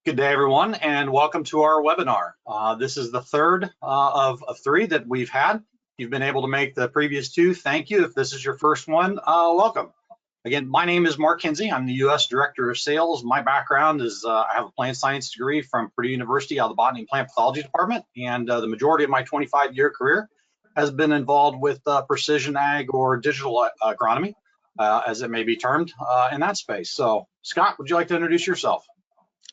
Good day, everyone, and welcome to our webinar. This is the third of three that we've had. You've been able to make the previous two. Thank you. If this is your first one, welcome. Again, my name is Mark Kinsey. I'm the U.S. Director of Sales. My background is I have a plant science degree from Purdue University out of the Botany and Plant Pathology Department, and the majority of my 25-year career has been involved with precision ag or digital agronomy, as it may be termed, in that space. So, Scott, would you like to introduce yourself?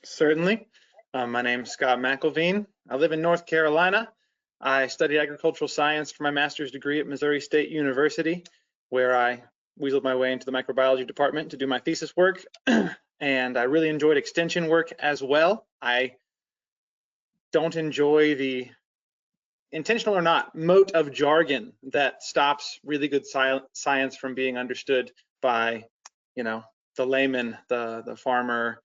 Certainly. My name is Scott McElveen. I live in North Carolina. I studied agricultural science for my master's degree at Missouri State University, where I weaseled my way into the microbiology department to do my thesis work. And I really enjoyed extension work as well. I don't enjoy the intentional or not moat of jargon that stops really good science from being understood by, the layman, the farmer,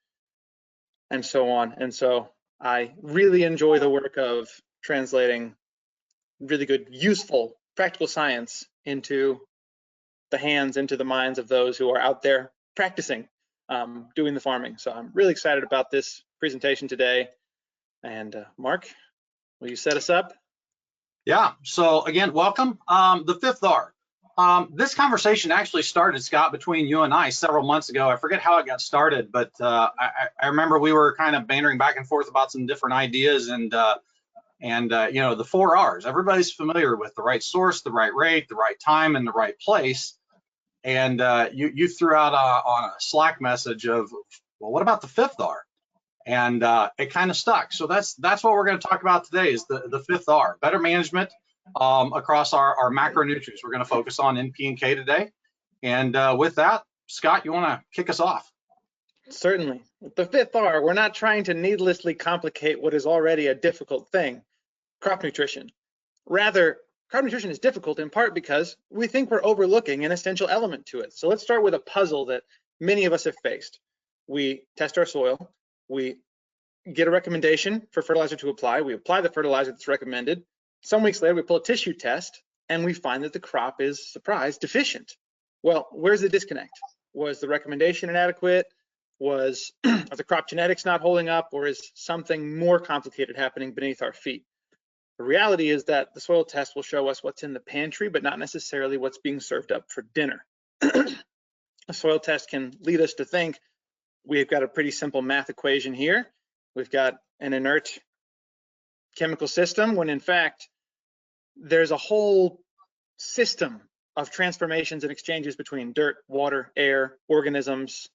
and so on. And so I really enjoy the work of translating really good, useful, practical science into the hands, into the minds of those who are out there practicing, doing the farming. So I'm really excited about this presentation today. And Mark, will you set us up? Yeah, so again, welcome. The fifth R. This conversation actually started, Scott, between you and I several months ago. I forget how it got started, but I remember we were kind of bantering back and forth about some different ideas and the 4 R's. Everybody's familiar with the right source, the right rate, the right time, and the right place. And you threw out on a Slack message of, well, what about the 5th R? And it kind of stuck. So that's what we're going to talk about today is the 5th R, better management across our macronutrients. We're going to focus on NP and K today. And with that, Scott, you want to kick us off? Certainly. With the 5th R, we're not trying to needlessly complicate what is already a difficult thing, crop nutrition. Rather, crop nutrition is difficult in part because we think we're overlooking an essential element to it. So let's start with a puzzle that many of us have faced. We test our soil, we get a recommendation for fertilizer to apply, we apply the fertilizer that's recommended. Some weeks later, we pull a tissue test and we find that the crop is, surprise, deficient. Well, where's the disconnect? Was the recommendation inadequate? Are the crop genetics not holding up, or is something more complicated happening beneath our feet? The reality is that the soil test will show us what's in the pantry, but not necessarily what's being served up for dinner. A soil test can lead us to think we've got a pretty simple math equation here. We've got an inert chemical system, when in fact, there's a whole system of transformations and exchanges between dirt, water, air, organisms,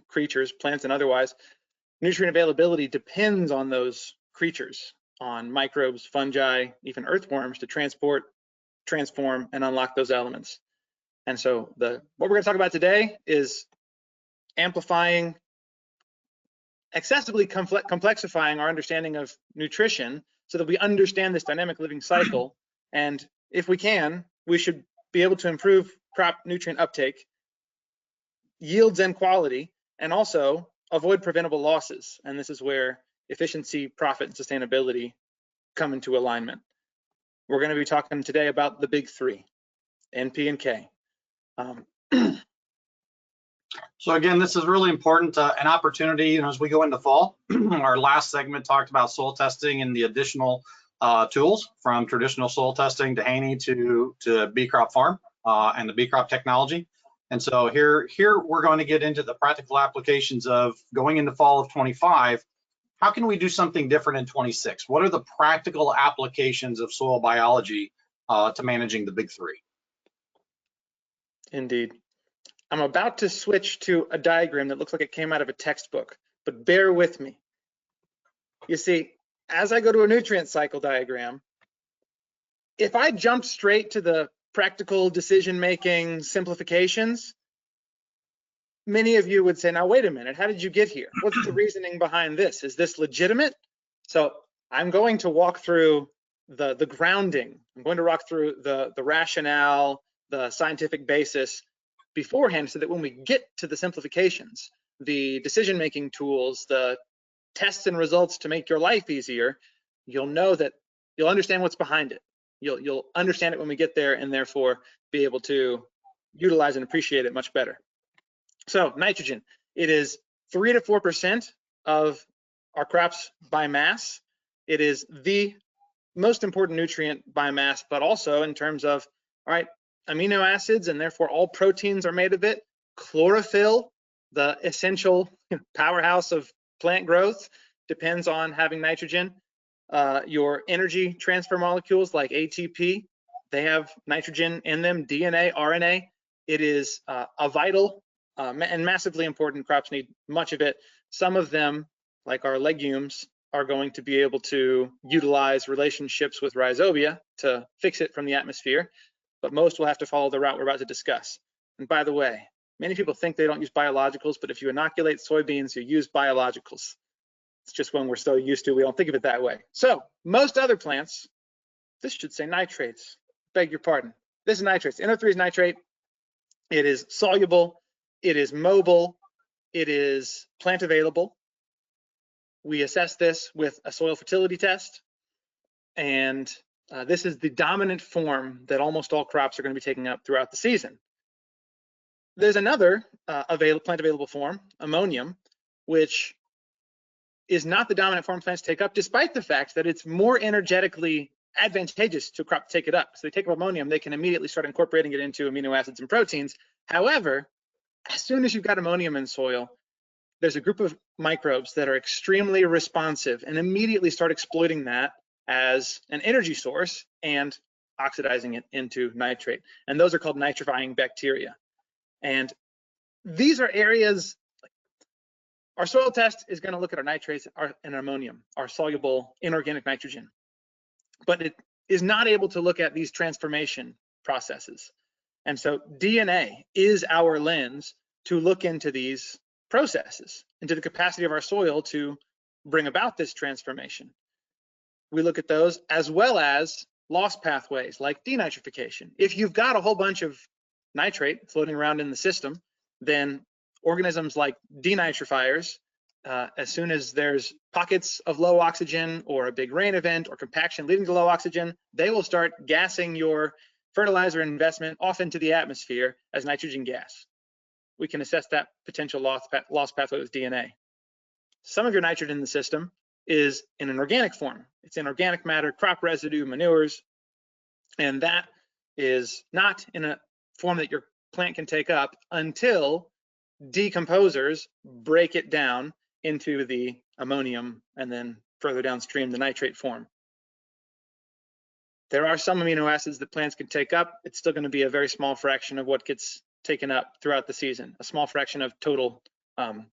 creatures, plants and otherwise. Nutrient availability depends on those creatures, on microbes, fungi, even earthworms to transport, transform, and unlock those elements. And so what we're going to talk about today is amplifying, excessively complexifying our understanding of nutrition so that we understand this dynamic living cycle. And if we can, we should be able to improve crop nutrient uptake, yields and quality, and also avoid preventable losses. And this is where efficiency, profit, and sustainability come into alignment. We're going to be talking today about the big 3, NP and K. So again, this is really important, an opportunity, as we go into fall. Our last segment talked about soil testing and the additional tools from traditional soil testing to Haney to bee crop farm and the bee crop technology. And so here we're going to get into the practical applications of going into fall of 25. How can we do something different in 26? What are the practical applications of soil biology to managing the big 3? Indeed. I'm about to switch to a diagram that looks like it came out of a textbook, but bear with me. You see, as I go to a nutrient cycle diagram, if I jump straight to the practical decision-making simplifications, many of you would say, now, wait a minute, how did you get here? What's the reasoning behind this? Is this legitimate? So I'm going to walk through the grounding. I'm going to walk through the rationale, the scientific basis beforehand, so that when we get to the simplifications, the decision-making tools, the tests and results to make your life easier, you'll know that you'll understand what's behind it. You'll understand it when we get there, and therefore be able to utilize and appreciate it much better. So nitrogen, it is 3 to 4% of our crops by mass. It is the most important nutrient by mass, but also in terms of, all right, amino acids, and therefore all proteins are made of it. Chlorophyll, the essential powerhouse of plant growth, depends on having nitrogen. Your energy transfer molecules like ATP, they have nitrogen in them. DNA, RNA, it is a vital and massively important. Crops need much of it. Some of them, like our legumes, are going to be able to utilize relationships with rhizobia to fix it from the atmosphere, but most will have to follow the route we're about to discuss. And by the way, many people think they don't use biologicals, but if you inoculate soybeans, you use biologicals. It's just when we're so used to, we don't think of it that way. So most other plants, this should say nitrates. Beg your pardon. This is nitrates. NO3 is nitrate. It is soluble. It is mobile. It is plant available. We assess this with a soil fertility test. And this is the dominant form that almost all crops are going to be taking up throughout the season. There's another plant available form, ammonium, which is not the dominant form plants take up, despite the fact that it's more energetically advantageous to a crop to take it up. So they take up ammonium, they can immediately start incorporating it into amino acids and proteins. However, as soon as you've got ammonium in soil, there's a group of microbes that are extremely responsive and immediately start exploiting that as an energy source and oxidizing it into nitrate. And those are called nitrifying bacteria. And these are areas. Our soil test is going to look at our nitrates and ammonium, our soluble inorganic nitrogen, but it is not able to look at these transformation processes. And so DNA is our lens to look into these processes, into the capacity of our soil to bring about this transformation. We look at those as well as loss pathways like denitrification. If you've got a whole bunch of nitrate floating around in the system, then organisms like denitrifiers, as soon as there's pockets of low oxygen or a big rain event or compaction leading to low oxygen, they will start gassing your fertilizer investment off into the atmosphere as nitrogen gas. We can assess that potential loss pathway with DNA. Some of your nitrogen in the system is in an organic form. It's in organic matter, crop residue, manures, and that is not in a form that your plant can take up until decomposers break it down into the ammonium and then further downstream the nitrate form. There are some amino acids that plants can take up. It's still going to be a very small fraction of what gets taken up throughout the season, a small fraction of total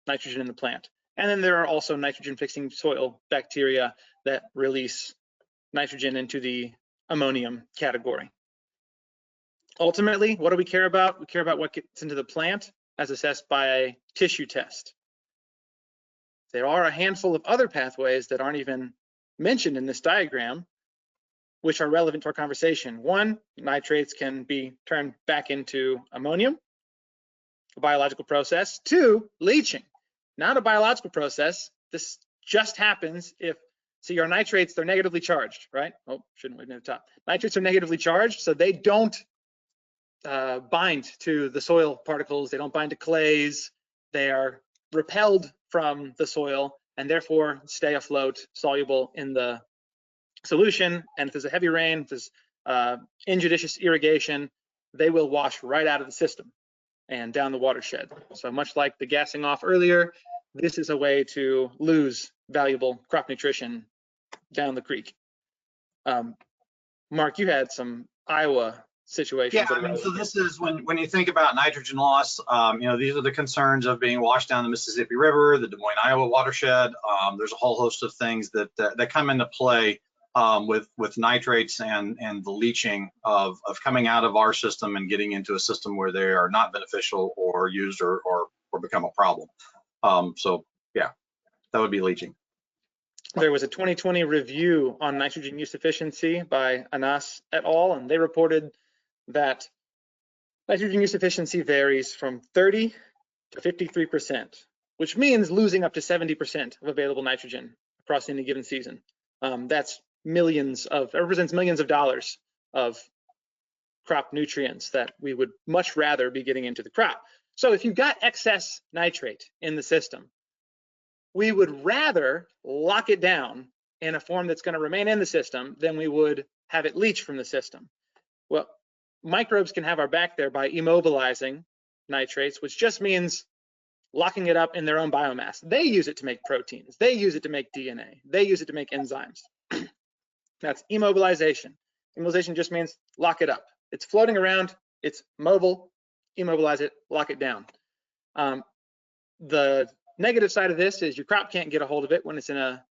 nitrogen in the plant. And then there are also nitrogen fixing soil bacteria that release nitrogen into the ammonium category. Ultimately, what do we care about? We care about what gets into the plant as assessed by a tissue test. There are a handful of other pathways that aren't even mentioned in this diagram, which are relevant to our conversation. One, nitrates can be turned back into ammonium, a biological process. Two, leaching, not a biological process. This just happens if, see, our nitrates, they're negatively charged, right? Oh, shouldn't we at the top? Nitrates are negatively charged, so they don't bind to the soil particles. They don't bind to clays. They are repelled from the soil and therefore stay afloat, soluble in the solution. And if there's a heavy rain, if there's injudicious irrigation, they will wash right out of the system and down the watershed. So much like the gassing off earlier, this is a way to lose valuable crop nutrition down the creek. Mark, you had some Iowa situations. Yeah, I mean, so this is when you think about nitrogen loss, these are the concerns of being washed down the Mississippi River, the Des Moines, Iowa watershed. There's a whole host of things that come into play with nitrates and the leaching of coming out of our system and getting into a system where they are not beneficial or used or become a problem. So yeah, that would be leaching. There was a 2020 review on nitrogen use efficiency by Anas et al., and they reported that nitrogen use efficiency varies from 30 to 53%, which means losing up to 70% of available nitrogen across any given season. That's represents millions of dollars of crop nutrients that we would much rather be getting into the crop. So if you've got excess nitrate in the system, we would rather lock it down in a form that's going to remain in the system than we would have it leach from the system. Well, microbes can have our back there by immobilizing nitrates, which just means locking it up in their own biomass. They use it to make proteins. They use it to make DNA. They use it to make enzymes. That's immobilization. Immobilization just means lock it up. It's floating around. It's mobile. Immobilize it. Lock it down. The negative side of this is your crop can't get a hold of it when it's in a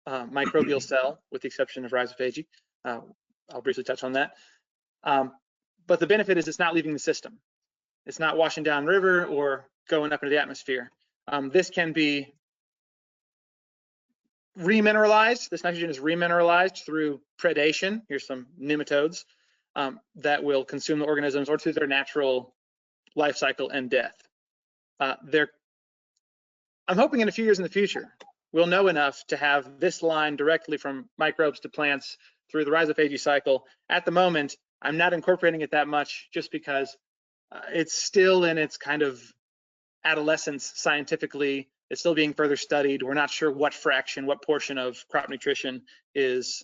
microbial cell, with the exception of rhizophagy. I'll briefly touch on that. But the benefit is it's not leaving the system. It's not washing down river or going up into the atmosphere. This can be remineralized. This nitrogen is remineralized through predation. Here's some nematodes that will consume the organisms, or through their natural life cycle and death. I'm hoping in a few years in the future, we'll know enough to have this line directly from microbes to plants through the rhizophagy cycle. At the moment, I'm not incorporating it that much just because it's still in its kind of adolescence scientifically. It's still being further studied. We're not sure what fraction, what portion of crop nutrition is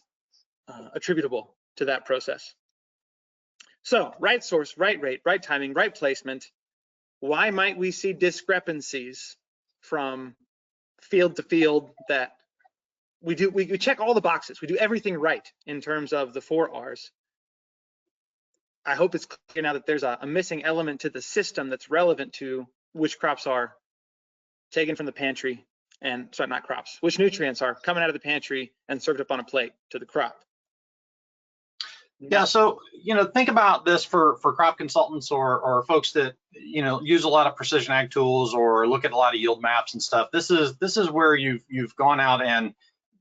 attributable to that process. So, right source, right rate, right timing, right placement. Why might we see discrepancies from field to field that we check all the boxes. We do everything right in terms of the 4 R's. I hope it's clear now that there's a missing element to the system that's relevant to which crops are taken from the pantry, and sorry, not crops, which nutrients are coming out of the pantry and served up on a plate to the crop. Yeah, so think about this for crop consultants or folks that use a lot of precision ag tools or look at a lot of yield maps and stuff. This is where you've gone out and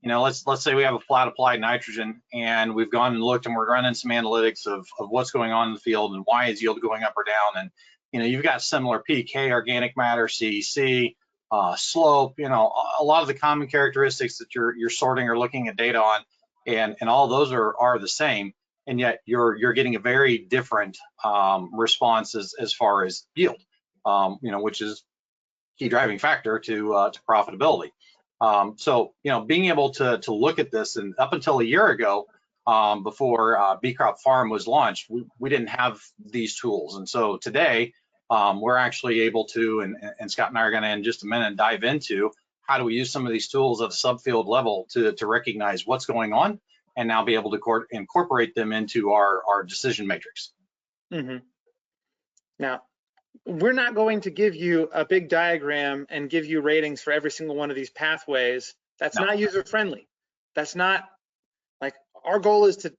let's say we have a flat applied nitrogen, and we've gone and looked and we're running some analytics of what's going on in the field and why is yield going up or down. And you've got similar PK, organic matter, CEC, slope, a lot of the common characteristics that you're sorting or looking at data on, and all those are the same. And yet you're getting a very different response as far as yield, which is key driving factor to profitability. So being able to look at this, and up until a year ago, before B Crop Farm was launched, we didn't have these tools, and so today we're actually able to, and Scott and I are going to in just a minute dive into how do we use some of these tools at a subfield level to recognize what's going on, and now be able to incorporate them into our decision matrix. Mm-hmm. Now, we're not going to give you a big diagram and give you ratings for every single one of these pathways. That's not user friendly. That's not, like, our goal is to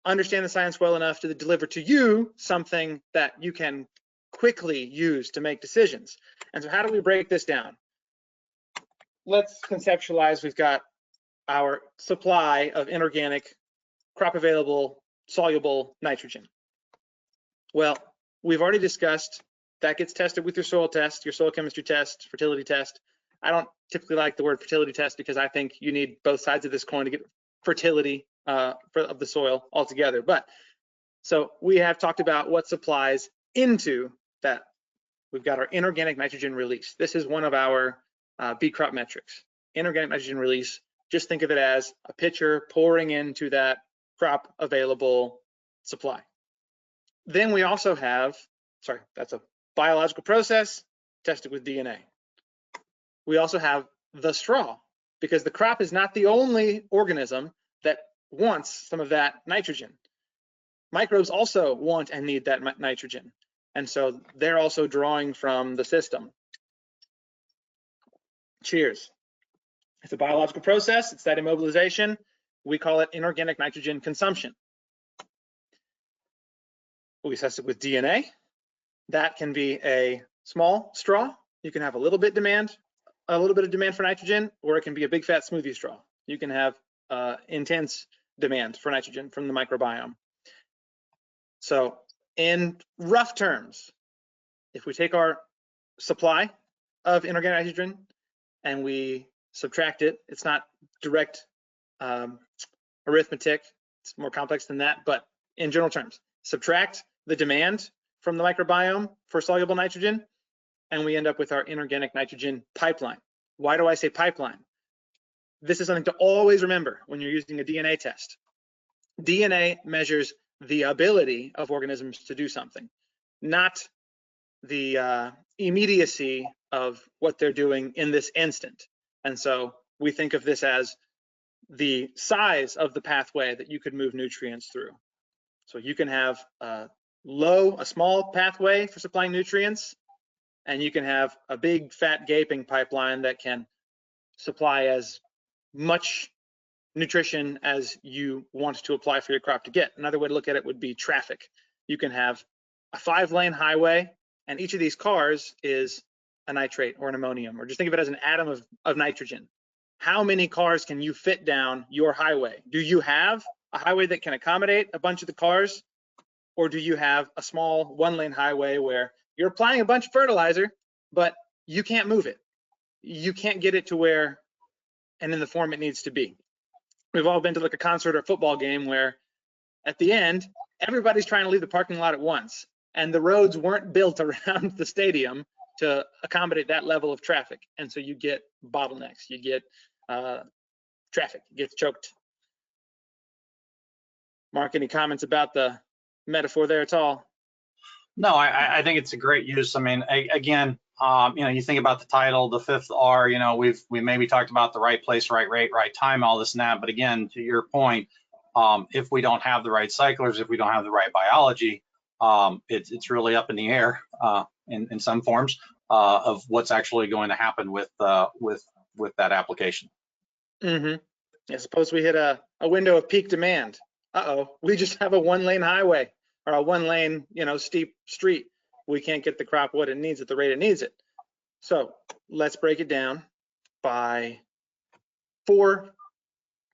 understand the science well enough to deliver to you something that you can quickly use to make decisions. And so how do we break this down? Let's conceptualize. We've got our supply of inorganic, crop available, soluble nitrogen. Well, we've already discussed that gets tested with your soil test, your soil chemistry test, fertility test. I don't typically like the word fertility test because I think you need both sides of this coin to get fertility of the soil altogether. But so we have talked about what supplies into that. We've got our inorganic nitrogen release. This is one of our B crop metrics. Inorganic nitrogen release. Just think of it as a pitcher pouring into that crop available supply. Then we also have, that's a biological process tested with DNA. We also have the straw, because the crop is not the only organism that wants some of that nitrogen. Microbes also want and need that nitrogen, and so they're also drawing from the system. Cheers. It's a biological process. It's that immobilization. We call it inorganic nitrogen consumption. We test it with DNA. That can be a small straw. You can have a little bit of demand for nitrogen, or it can be a big fat smoothie straw. You can have intense demand for nitrogen from the microbiome. So in rough terms, if we take our supply of inorganic nitrogen and we subtract it, it's not direct arithmetic, it's more complex than that, but in general terms, subtract the demand from the microbiome for soluble nitrogen, and we end up with our inorganic nitrogen pipeline. Why do I say pipeline? This is something to always remember when you're using a DNA test. DNA measures the ability of organisms to do something, not the immediacy of what they're doing in this instant. And so we think of this as the size of the pathway that you could move nutrients through. So you can have a small pathway for supplying nutrients, and you can have a big, fat, gaping pipeline that can supply as much nutrition as you want to apply for your crop to get. Another way to look at it would be traffic. You can have a 5-lane highway, and each of these cars is a nitrate or an ammonium, or just think of it as an atom of nitrogen. How many cars can you fit down your highway? Do you have a highway that can accommodate a bunch of the cars? Or do you have a small 1-lane highway where you're applying a bunch of fertilizer, but you can't move it? You can't get it to where and in the form it needs to be. We've all been to like a concert or a football game where at the end, everybody's trying to leave the parking lot at once, and the roads weren't built around the stadium to accommodate that level of traffic. And so you get bottlenecks, you get traffic gets choked. Mark, any comments about the metaphor there at all? No, I think it's a great use. I mean, again, you think about the title, the 5th R, we maybe talked about the right place, right rate, right time, all this and that. But again, to your point, if we don't have the right cyclers, if we don't have the right biology, it's really up in the air in some forms of what's actually going to happen with that application. Mm-hmm. Yeah, suppose we hit a window of peak demand. We just have a 1-lane highway or a 1-lane, steep street. We can't get the crop what it needs at the rate it needs it. So let's break it down by 4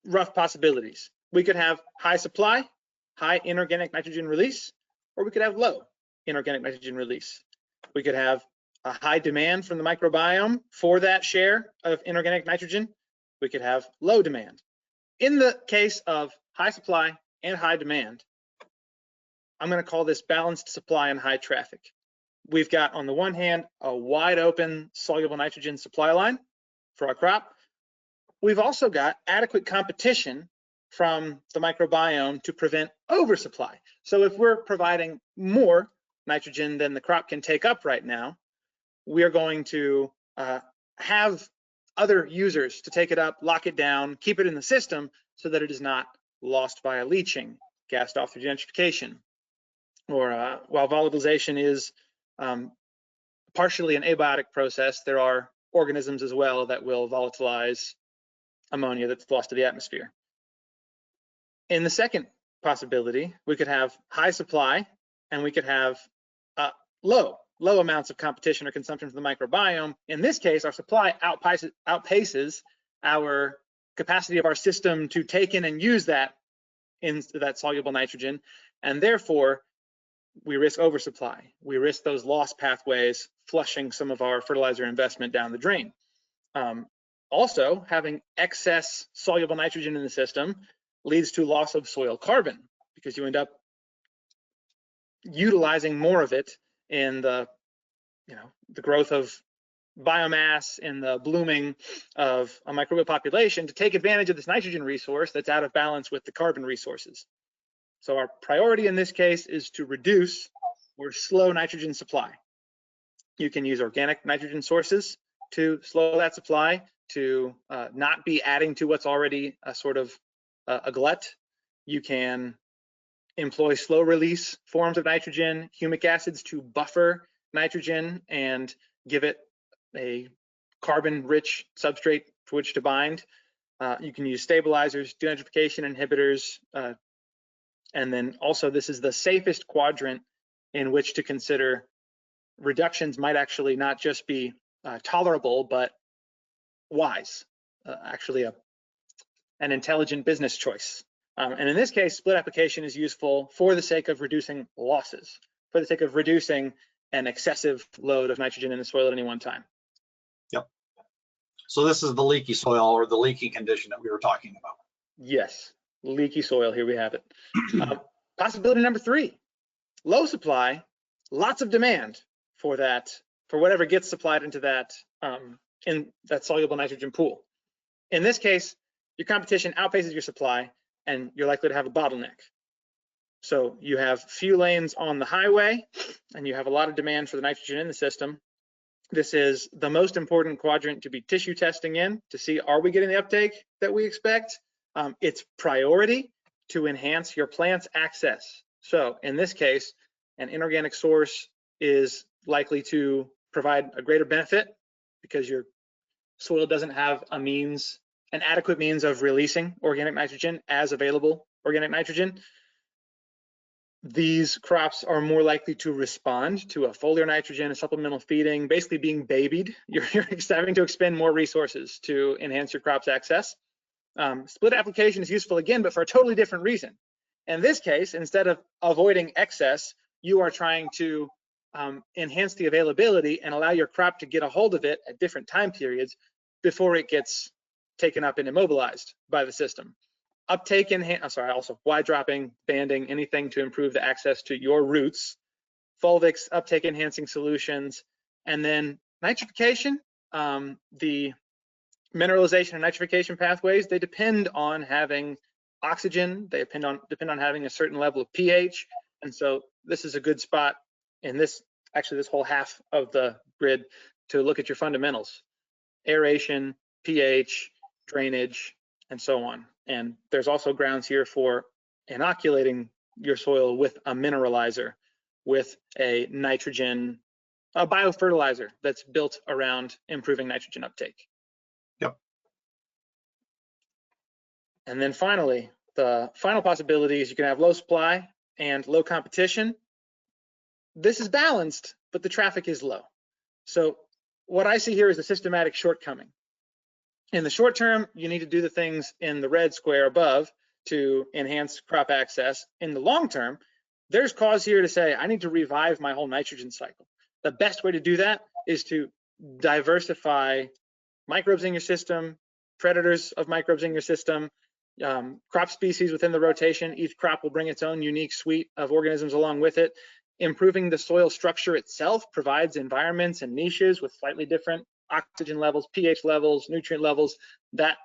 rough possibilities. We could have high supply, high inorganic nitrogen release, or we could have low inorganic nitrogen release. We could have a high demand from the microbiome for that share of inorganic nitrogen. We could have low demand. In the case of high supply and high demand, I'm going to call this balanced supply and high traffic. We've got, on the one hand, a wide open soluble nitrogen supply line for our crop. We've also got adequate competition from the microbiome to prevent oversupply. So if we're providing more nitrogen than the crop can take up right now, we are going to have other users to take it up, lock it down, keep it in the system so that it is not lost via leaching, gassed off through gentrification. Or while volatilization is partially an abiotic process, there are organisms as well that will volatilize ammonia that's lost to the atmosphere. In the second possibility, we could have high supply and we could have low amounts of competition or consumption from the microbiome. In this case, our supply outpaces our capacity of our system to take in and use that soluble nitrogen, and therefore we risk oversupply. We risk those lost pathways flushing some of our fertilizer investment down the drain. Also, having excess soluble nitrogen in the system leads to loss of soil carbon because you end up utilizing more of it in the growth of biomass, in the blooming of a microbial population to take advantage of this nitrogen resource that's out of balance with the carbon resources. So our priority in this case is to reduce or slow nitrogen supply. You can use organic nitrogen sources to slow that supply, to not be adding to what's already a sort of a glut. You can employ slow release forms of nitrogen, humic acids to buffer nitrogen and give it a carbon-rich substrate for which to bind. You can use stabilizers, denitrification inhibitors, and then also this is the safest quadrant in which to consider reductions might actually not just be tolerable, but wise, actually an intelligent business choice. And in this case, split application is useful for the sake of reducing losses, for the sake of reducing an excessive load of nitrogen in the soil at any one time. Yep. So this is the leaky soil or the leaky condition that we were talking about. Yes, leaky soil, here we have it. Possibility number 3, low supply, lots of demand for that, for whatever gets supplied into that in that soluble nitrogen pool. In this case, your competition outpaces your supply, and you're likely to have a bottleneck. So you have few lanes on the highway, and you have a lot of demand for the nitrogen in the system. This is the most important quadrant to be tissue testing in to see, are we getting the uptake that we expect? It's priority to enhance your plant's access. So in this case, an inorganic source is likely to provide a greater benefit because your soil doesn't have an adequate means of releasing organic nitrogen as available organic nitrogen. These crops are more likely to respond to a foliar nitrogen, a supplemental feeding, basically being babied. You're having to expend more resources to enhance your crop's access. Split application is useful again, but for a totally different reason. In this case, instead of avoiding excess, you are trying to enhance the availability and allow your crop to get a hold of it at different time periods before it gets taken up and immobilized by the system. Uptake also wide dropping, banding, anything to improve the access to your roots, fulvics, uptake enhancing solutions, and then nitrification. The mineralization and nitrification pathways, they depend on having oxygen, they depend on having a certain level of pH, and so this is a good spot in this whole half of the grid to look at your fundamentals: aeration, pH, drainage, and so on. And there's also grounds here for inoculating your soil with a mineralizer, with a biofertilizer that's built around improving nitrogen uptake. Yep. And then finally, the final possibility is you can have low supply and low competition. This is balanced, but the traffic is low. So what I see here is a systematic shortcoming. In the short term, you need to do the things in the red square above to enhance crop access. In the long term, there's cause here to say, I need to revive my whole nitrogen cycle. The best way to do that is to diversify microbes in your system, predators of microbes in your system, crop species within the rotation. Each crop will bring its own unique suite of organisms along with it. Improving the soil structure itself provides environments and niches with slightly different oxygen levels, pH levels, nutrient levels, that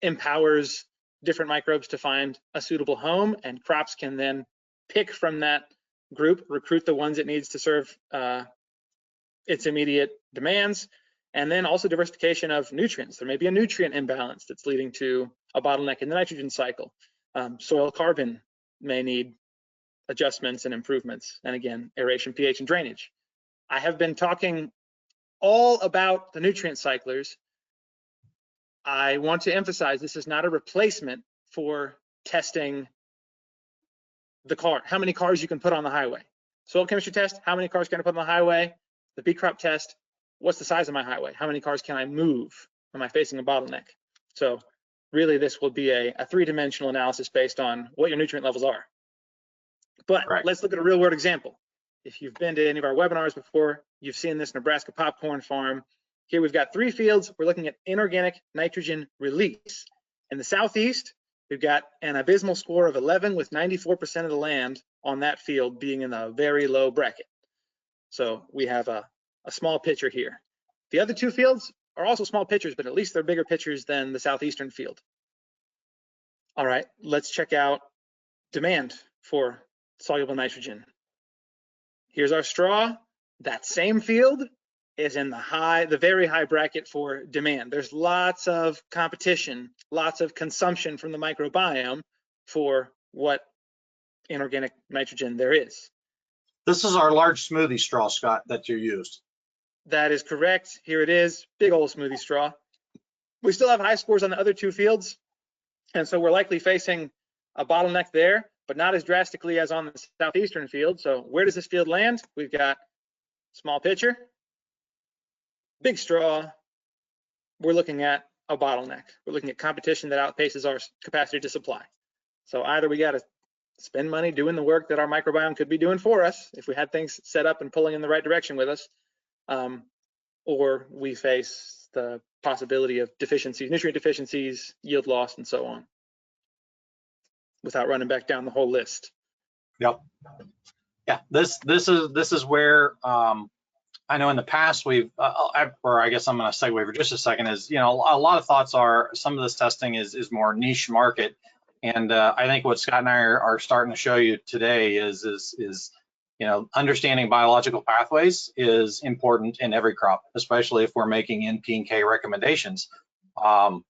empowers different microbes to find a suitable home, and crops can then pick from that group, recruit the ones it needs to serve its immediate demands, and then also diversification of nutrients. There may be a nutrient imbalance that's leading to a bottleneck in the nitrogen cycle. Soil carbon may need adjustments and improvements, and again, aeration, pH, and drainage. I have been talking all about the nutrient cyclers. I want to emphasize this is not a replacement for testing the car, how many cars you can put on the highway. Soil chemistry test, how many cars can I put on the highway? The B crop test, what's the size of my highway? How many cars can I move? Am I facing a bottleneck? So really this will be a three-dimensional analysis based on what your nutrient levels are. But let's look at a real world example. If you've been to any of our webinars before, you've seen this Nebraska popcorn farm. Here we've got 3 fields. We're looking at inorganic nitrogen release. In the southeast, we've got an abysmal score of 11 with 94% of the land on that field being in the very low bracket. So we have a small picture here. The other 2 fields are also small pictures, but at least they're bigger pictures than the southeastern field. All right, let's check out demand for soluble nitrogen. Here's our straw. That same field is in the very high bracket for demand. There's lots of competition, lots of consumption from the microbiome for what inorganic nitrogen there is. This is our large smoothie straw, Scott, that you used. That is correct. Here it is, big old smoothie straw. We still have high scores on the other 2 fields, and so we're likely facing a bottleneck there, but not as drastically as on the southeastern field. So where does this field land? We've got small pitcher, big straw. We're looking at a bottleneck. We're looking at competition that outpaces our capacity to supply. So either we got to spend money doing the work that our microbiome could be doing for us if we had things set up and pulling in the right direction with us, or we face the possibility of deficiencies, nutrient deficiencies, yield loss, and so on, without running back down the whole list. Yep. Yeah, this is where I know in the past or I guess I'm going to segue for just a second, is, a lot of thoughts are some of this testing is more niche market. And I think what Scott and I are starting to show you today is understanding biological pathways is important in every crop, especially if we're making NPK recommendations. In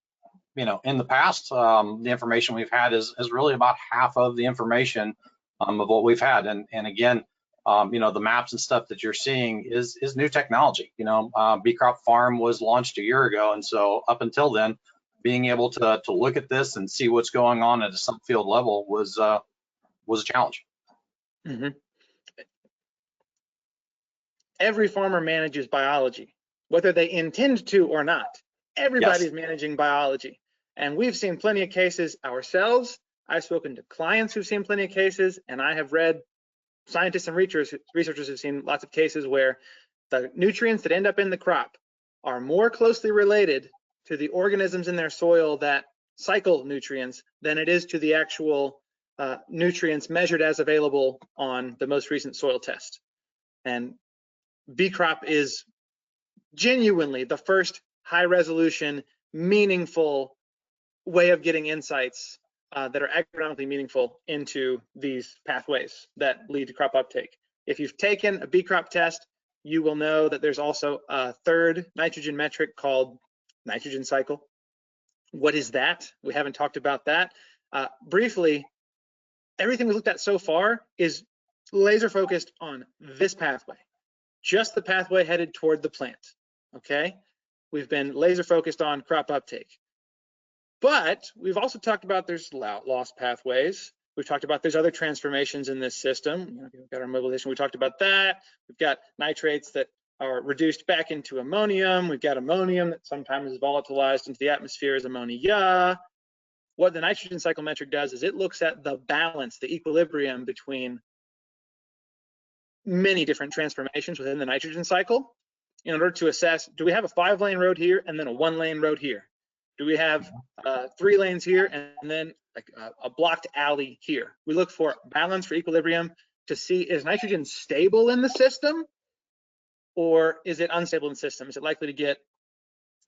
the past, the information we've had is really about half of the information of what we've had. And again, the maps and stuff that you're seeing is new technology. Bee Crop Farm was launched a year ago, and so up until then, being able to look at this and see what's going on at a subfield level was a challenge. Mm-hmm. Every farmer manages biology, whether they intend to or not. Everybody's Yes. managing biology. And we've seen plenty of cases ourselves. I've spoken to clients who've seen plenty of cases, and I have read scientists and researchers who've seen lots of cases where the nutrients that end up in the crop are more closely related to the organisms in their soil that cycle nutrients than it is to the actual nutrients measured as available on the most recent soil test. And Bee Crop is genuinely the first high resolution, meaningful way of getting insights that are agronomically meaningful into these pathways that lead to crop uptake. If you've taken a Bee Crop test, you will know that there's also a third nitrogen metric called nitrogen cycle. What is that? We haven't talked about that. Briefly, everything we looked at so far is laser focused on this pathway, just the pathway headed toward the plant, okay? We've been laser focused on crop uptake. But we've also talked about there's loss pathways. We've talked about there's other transformations in this system. We've got our immobilization, we talked about that. We've got nitrates that are reduced back into ammonium. We've got ammonium that sometimes is volatilized into the atmosphere as ammonia. What the nitrogen cycle metric does is it looks at the balance, the equilibrium between many different transformations within the nitrogen cycle in order to assess, do we have a 5-lane road here and then a 1-lane road here? Do we have 3 lanes here and then like a blocked alley here? We look for balance, for equilibrium, to see, is nitrogen stable in the system or is it unstable in the system? Is it likely to get,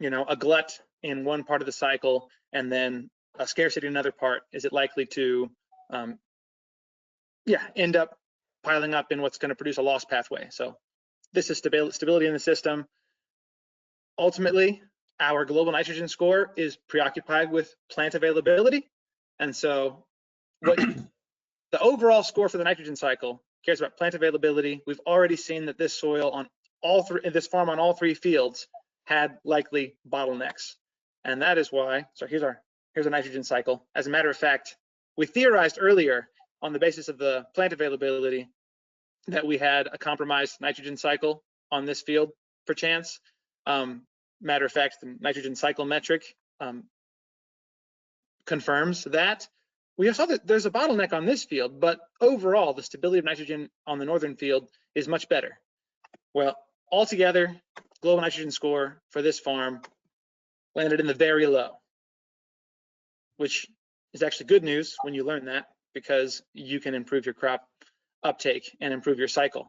a glut in one part of the cycle and then a scarcity in another part? Is it likely to, end up piling up in what's going to produce a loss pathway? So this is stability in the system. Ultimately, our global nitrogen score is preoccupied with plant availability. And so the overall score for the nitrogen cycle cares about plant availability. We've already seen that this soil on this farm on all 3 fields had likely bottlenecks. And that is why, so here's a nitrogen cycle. As a matter of fact, we theorized earlier on the basis of the plant availability that we had a compromised nitrogen cycle on this field, perchance. Matter of fact, the nitrogen cycle metric confirms that. We saw that there's a bottleneck on this field, but overall, the stability of nitrogen on the northern field is much better. Well, altogether, global nitrogen score for this farm landed in the very low, which is actually good news when you learn that, because you can improve your crop uptake and improve your cycle.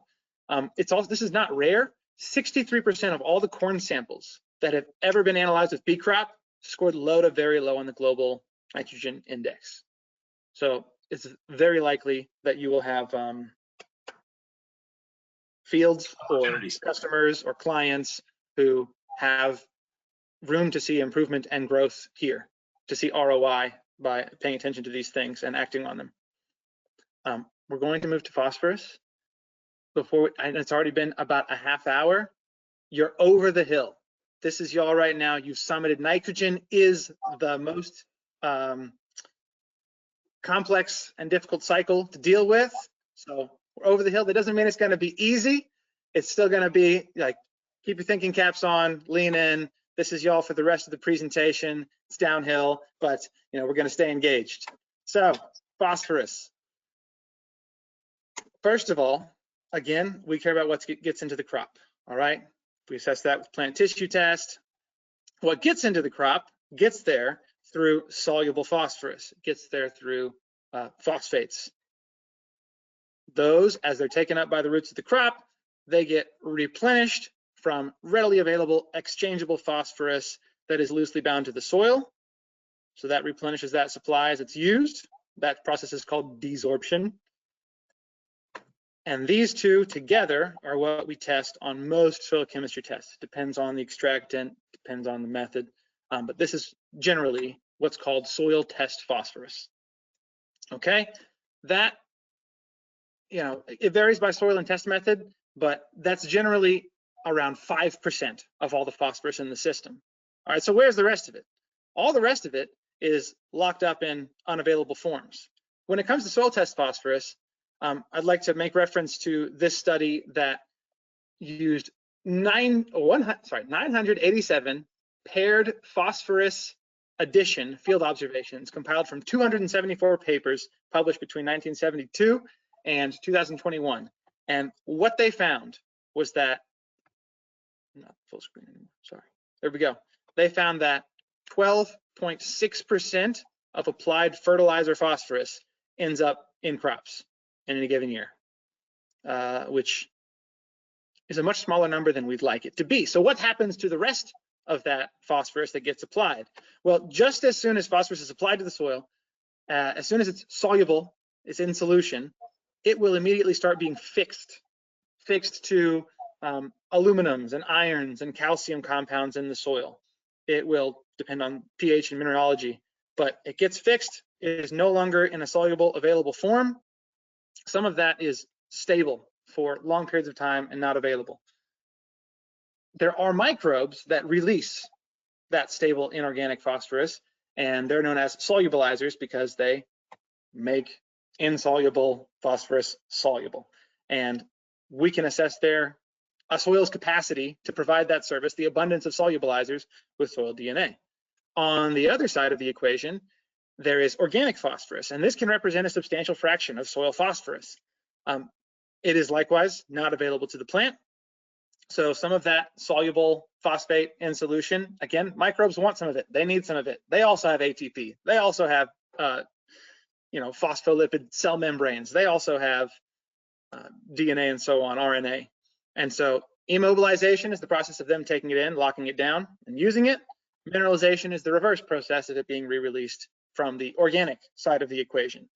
This is not rare. 63% of all the corn samples that have ever been analyzed with Bee Crop scored low to very low on the global nitrogen index. So it's very likely that you will have fields or customers or clients who have room to see improvement and growth here, to see ROI by paying attention to these things and acting on them. We're going to move to phosphorus. And it's already been about a half hour. You're over the hill. This is y'all right now. You've summited. Nitrogen is the most complex and difficult cycle to deal with. So we're over the hill. That doesn't mean it's going to be easy. It's still going to be like, keep your thinking caps on, lean in. This is y'all for the rest of the presentation. It's downhill, but we're going to stay engaged. So phosphorus. First of all, again, we care about what gets into the crop. All right. We assess that with plant tissue test. What gets into the crop gets there through soluble phosphorus. It gets there through phosphates. Those, as they're taken up by the roots of the crop, they get replenished from readily available exchangeable phosphorus that is loosely bound to the soil. So that replenishes that supply as it's used. That process is called desorption. And these two together are what we test on most soil chemistry tests. Depends on the extractant, depends on the method, but this is generally what's called soil test phosphorus. Okay, that, you know, it varies by soil and test method, but that's generally around 5% of all the phosphorus in the system. All right, so where's the rest of it? All the rest of it is locked up in unavailable forms. When it comes to soil test phosphorus, I'd like to make reference to this study that used 987 paired phosphorus addition field observations compiled from 274 papers published between 1972 and 2021. And what they found was that, not full screen anymore, sorry. There we go. They found that 12.6% of applied fertilizer phosphorus ends up in crops in any given year, which is a much smaller number than we'd like it to be. So what happens to the rest of that phosphorus that gets applied? Well, just as soon as phosphorus is applied to the soil, as soon as it's soluble, it's in solution, it will immediately start being fixed to aluminums and irons and calcium compounds in the soil. It will depend on pH and mineralogy, but it gets fixed. It is no longer in a soluble available form. Some of that is stable for long periods of time and not available. There are microbes that release that stable inorganic phosphorus, and they're known as solubilizers because they make insoluble phosphorus soluble. And we can assess a soil's capacity to provide that service, the abundance of solubilizers, with soil DNA. On the other side of the equation, there is organic phosphorus, and this can represent a substantial fraction of soil phosphorus. It is likewise not available to the plant. So some of that soluble phosphate in solution, again, microbes want some of it. They need some of it. They also have ATP. They also have, phospholipid cell membranes. They also have DNA and so on, RNA. And so immobilization is the process of them taking it in, locking it down, and using it. Mineralization is the reverse process of it being re-released from the organic side of the equation.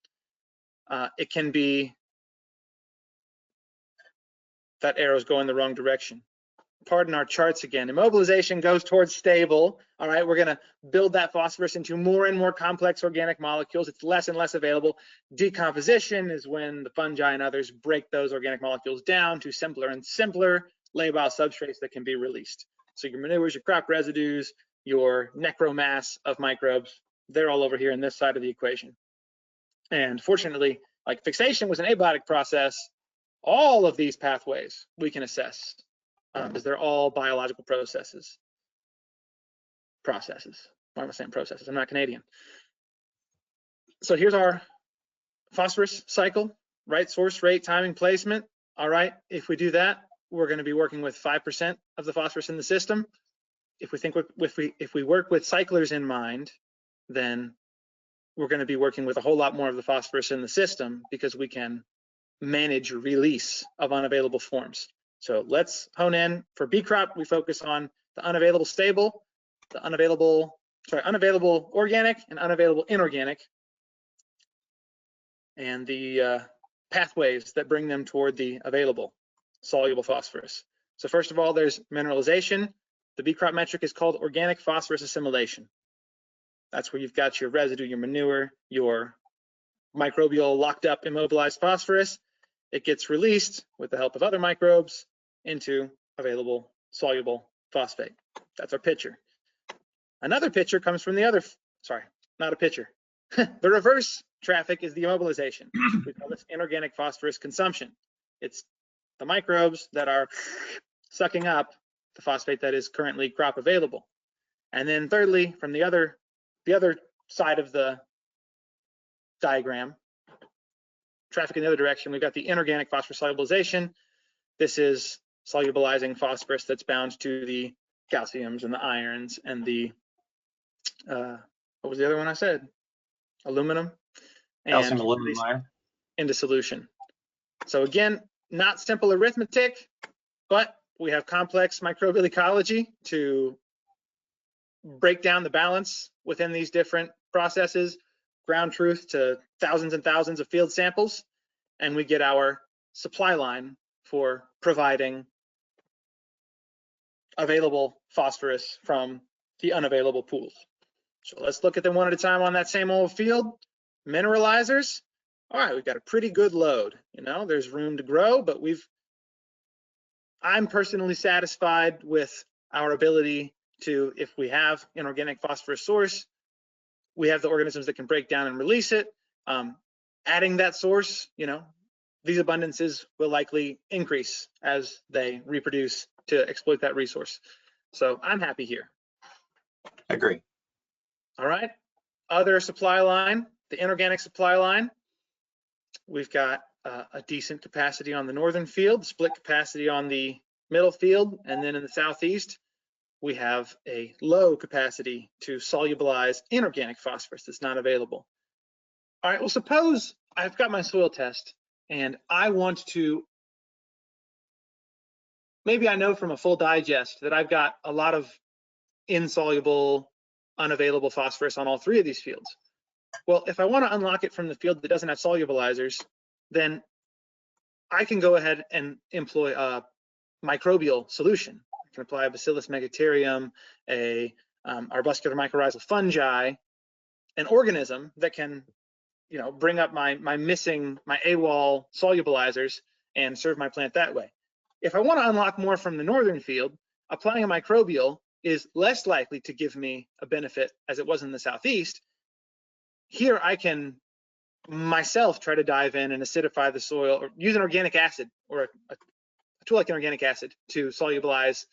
It can be, that arrow's going the wrong direction. Pardon our charts again. Immobilization goes towards stable. All right, we're gonna build that phosphorus into more and more complex organic molecules. It's less and less available. Decomposition is when the fungi and others break those organic molecules down to simpler and simpler labile substrates that can be released. So your manures, your crop residues, your necromass of microbes, they're all over here in this side of the equation. And fortunately, like fixation was an abiotic process, all of these pathways we can assess because they're all biological processes. Why am I saying processes? I'm not Canadian. So here's our phosphorus cycle, right? Source, rate, timing, placement. All right, if we do that, we're going to be working with 5% of the phosphorus in the system. If we work with cyclers in mind, then we're going to be working with a whole lot more of the phosphorus in the system because we can manage release of unavailable forms. So let's hone in. For B crop, we focus on the unavailable stable, the unavailable organic and unavailable inorganic, and the pathways that bring them toward the available soluble phosphorus. So first of all, there's mineralization. The B crop metric is called organic phosphorus assimilation. That's where you've got your residue, your manure, your microbial locked up immobilized phosphorus. It gets released with the help of other microbes into available soluble phosphate. That's our picture. Another picture comes from the other, sorry, not a picture. The reverse traffic is the immobilization. We call this inorganic phosphorus consumption. It's the microbes that are sucking up the phosphate that is currently crop available. And then thirdly, from the other side of the diagram, traffic in the other direction, we've got the inorganic phosphorus solubilization. This is solubilizing phosphorus that's bound to the calciums and the irons and the, what was the other one I said? Aluminum. Calcium, and aluminum, iron. Into solution. So again, not simple arithmetic, but we have complex microbial ecology to break down the balance within these different processes, ground truth to thousands and thousands of field samples, and we get our supply line for providing available phosphorus from the unavailable pools. So let's look at them one at a time on that same old field. Mineralizers. All right, we've got a pretty good load. You know, there's room to grow, but I'm personally satisfied with our ability to, if we have an organic phosphorus source, we have the organisms that can break down and release it. Adding that source, you know, these abundances will likely increase as they reproduce to exploit that resource. So I'm happy here. I agree. All right, other supply line, the inorganic supply line. We've got a decent capacity on the northern field, split capacity on the middle field, and then in the southeast, we have a low capacity to solubilize inorganic phosphorus that's not available. All right, well, suppose I've got my soil test and I want to, maybe I know from a full digest that I've got a lot of insoluble, unavailable phosphorus on all three of these fields. Well, if I want to unlock it from the field that doesn't have solubilizers, then I can go ahead and employ a microbial solution. I can apply a Bacillus megaterium, a arbuscular mycorrhizal fungi, an organism that can, you know, bring up my AWOL solubilizers and serve my plant that way. If I want to unlock more from the northern field, applying a microbial is less likely to give me a benefit as it was in the southeast. Here I can myself try to dive in and acidify the soil, or use an organic acid or a tool like an organic acid to solubilize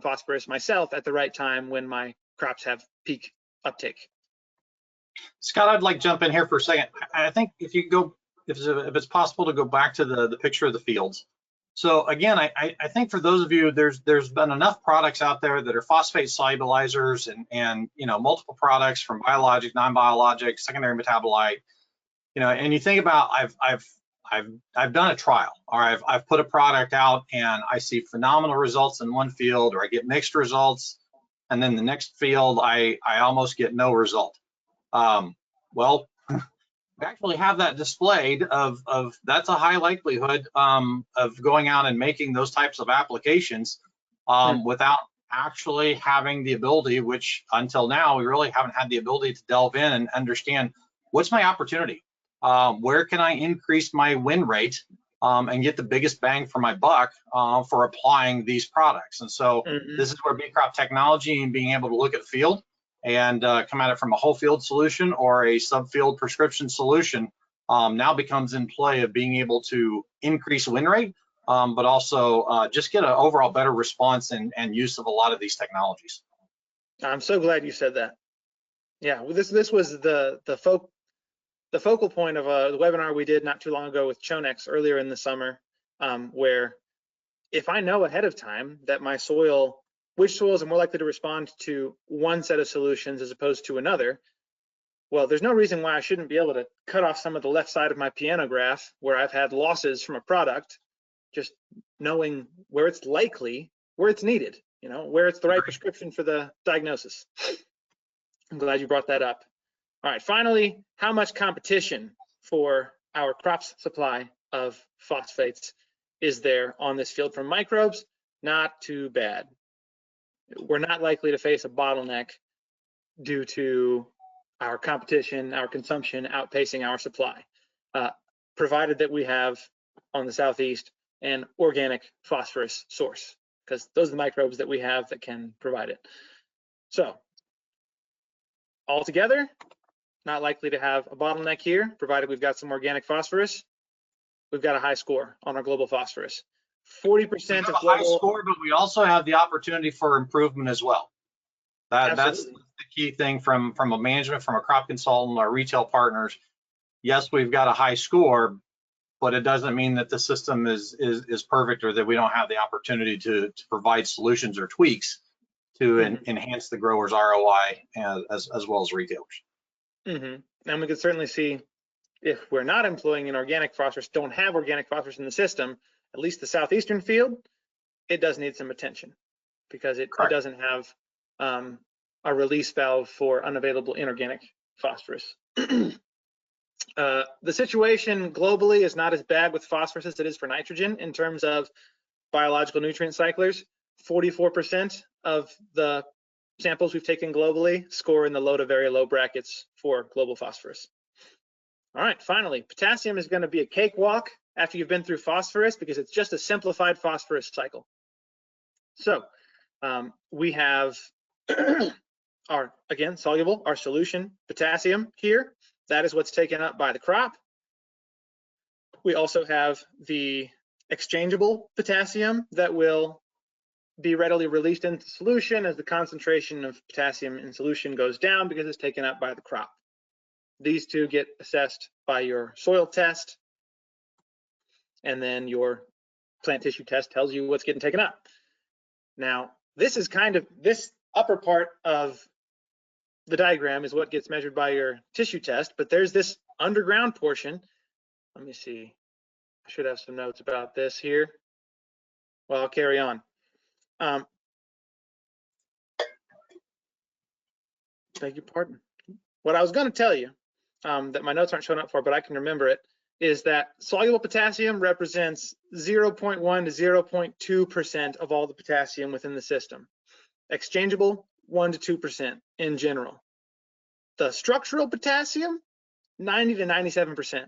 phosphorus myself at the right time when my crops have peak uptake. Scott, I'd like to jump in here for a second. I think if it's possible to go back to the picture of the fields. So again, I think for those of you, there's been enough products out there that are phosphate solubilizers and you know, multiple products from biologic, non-biologic, secondary metabolite, you know, and you think about I've done a trial, or I've put a product out and I see phenomenal results in one field, or I get mixed results, and then the next field I almost get no result. Well, we actually have that displayed of that's a high likelihood of going out and making those types of applications without actually having the ability, which until now we really haven't had the ability to delve in and understand what's my opportunity. Where can I increase my win rate and get the biggest bang for my buck for applying these products? And so this is where bee crop technology and being able to look at field and come at it from a whole field solution or a subfield prescription solution now becomes in play of being able to increase win rate, but also just get an overall better response and use of a lot of these technologies. I'm so glad you said that. Yeah, well, this was the focal point of the webinar we did not too long ago with Chonex earlier in the summer, where if I know ahead of time that my soil, which soils are more likely to respond to one set of solutions as opposed to another, well, there's no reason why I shouldn't be able to cut off some of the left side of my piano graph where I've had losses from a product, just knowing where it's likely, where it's needed, you know, where it's the right prescription for the diagnosis. I'm glad you brought that up. All right, finally, how much competition for our crops supply of phosphates is there on this field from microbes? Not too bad. We're not likely to face a bottleneck due to our competition, our consumption outpacing our supply, provided that we have on the southeast an organic phosphorus source, because those are the microbes that we have that can provide it. So altogether, not likely to have a bottleneck here, provided we've got some organic phosphorus. We've got a high score on our global phosphorus. 40% of global high score, but we also have the opportunity for improvement as well. That's the key thing from a management, from a crop consultant, our retail partners. Yes, we've got a high score, but it doesn't mean that the system is perfect or that we don't have the opportunity to provide solutions or tweaks to enhance the grower's ROI as well as retailers. And we can certainly see if we're not employing an organic phosphorus, don't have organic phosphorus in the system, at least the southeastern field, it does need some attention because it doesn't have a release valve for unavailable inorganic phosphorus. The situation globally is not as bad with phosphorus as it is for nitrogen in terms of biological nutrient cyclers. 44% of the samples we've taken globally score in the low to very low brackets for global phosphorus. All right, finally, potassium is going to be a cakewalk after you've been through phosphorus because it's just a simplified phosphorus cycle. So we have our, again, soluble, our solution potassium here. That is what's taken up by the crop. We also have the exchangeable potassium that will be readily released into solution as the concentration of potassium in solution goes down because it's taken up by the crop. These two get assessed by your soil test, and then your plant tissue test tells you what's getting taken up. Now, this is kind of, this upper part of the diagram is what gets measured by your tissue test, but there's this underground portion. Let me see, I should have some notes about this here. Well, I'll carry on. Beg your pardon. What I was going to tell you that my notes aren't showing up for, but I can remember it, is that soluble potassium represents 0.1 to 0.2% of all the potassium within the system. Exchangeable, 1 to 2% in general. The structural potassium, 90 to 97%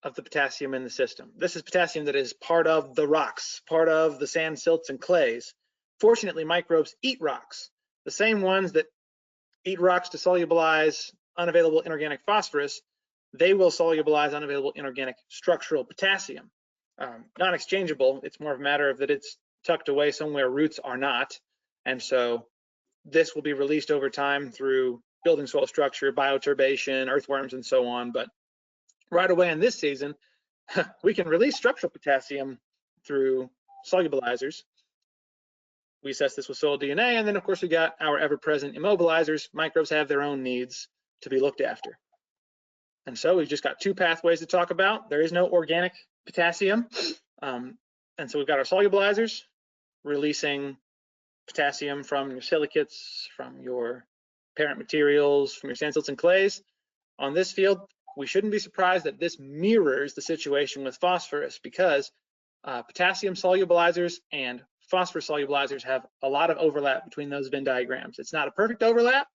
of the potassium in the system. This is potassium that is part of the rocks, part of the sand, silts, and clays. Fortunately, microbes eat rocks, the same ones that eat rocks to solubilize unavailable inorganic phosphorus. They will solubilize unavailable inorganic structural potassium. Not exchangeable, it's more of a matter of that it's tucked away somewhere roots are not. And so this will be released over time through building soil structure, bioturbation, earthworms, and so on. But right away in this season, we can release structural potassium through solubilizers. We assess this with soil DNA, and then of course we got our ever-present immobilizers. Microbes have their own needs to be looked after. And so we've just got two pathways to talk about. There is no organic potassium. And so we've got our solubilizers releasing potassium from your silicates, from your parent materials, from your sand, silts, and clays. On this field, we shouldn't be surprised that this mirrors the situation with phosphorus because potassium solubilizers and phosphorus solubilizers have a lot of overlap between those Venn diagrams. It's not a perfect overlap.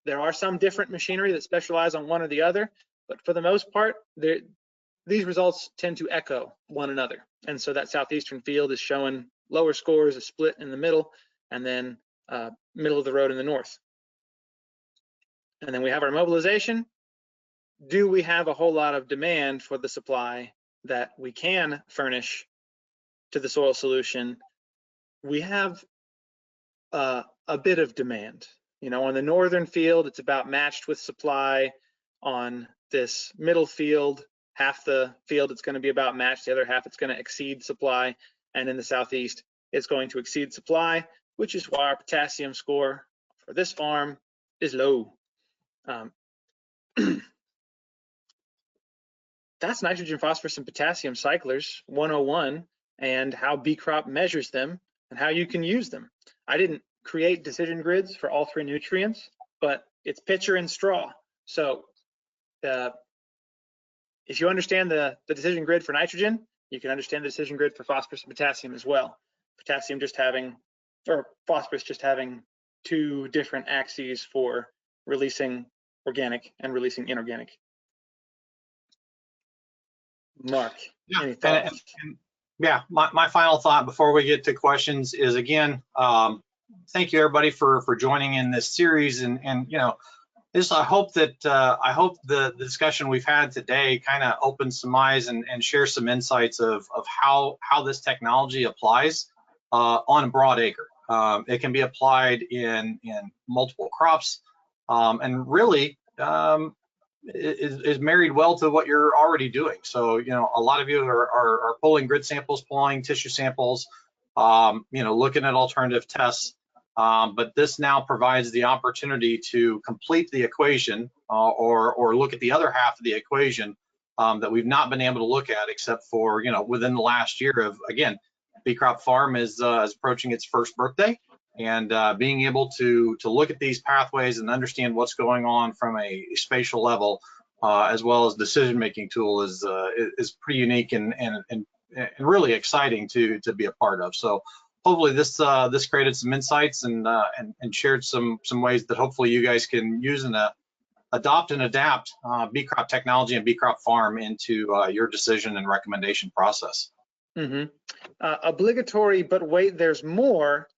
There are some different machinery that specialize on one or the other, but for the most part, these results tend to echo one another. And so that southeastern field is showing lower scores, a split in the middle, and then middle of the road in the north. And then we have our mobilization. Do we have a whole lot of demand for the supply that we can furnish to the soil solution? We have a bit of demand. You know, on the northern field, it's about matched with supply. On this middle field, half the field, it's going to be about matched. The other half, it's going to exceed supply. And in the southeast, it's going to exceed supply, which is why our potassium score for this farm is low. That's nitrogen, phosphorus, and potassium cyclers 101 and how B crop measures them and how you can use them. I didn't create decision grids for all three nutrients, but it's pitcher and straw. So if you understand the decision grid for nitrogen, you can understand the decision grid for phosphorus and potassium as well. Potassium just having, or phosphorus just having two different axes for releasing organic and releasing inorganic. Mark, any thoughts? Yeah, my final thought before we get to questions is, again, thank you everybody for joining in this series, and you know, this, I hope the discussion we've had today kind of opens some eyes and shares some insights of how this technology applies on a broad acre. It can be applied in multiple crops, and really is married well to what you're already doing. So, you know, a lot of you are pulling grid samples, pulling tissue samples, you know, looking at alternative tests. But this now provides the opportunity to complete the equation or look at the other half of the equation that we've not been able to look at except for, you know, within the last year of, again, Bee Crop Farm is approaching its first birthday, and being able to look at these pathways and understand what's going on from a spatial level, as well as decision-making tool, is pretty unique and really exciting to be a part of. So hopefully this created some insights and shared some ways that hopefully you guys can use and adopt and adapt bee crop technology and bee crop farm into your decision and recommendation process. Obligatory, but wait, there's more.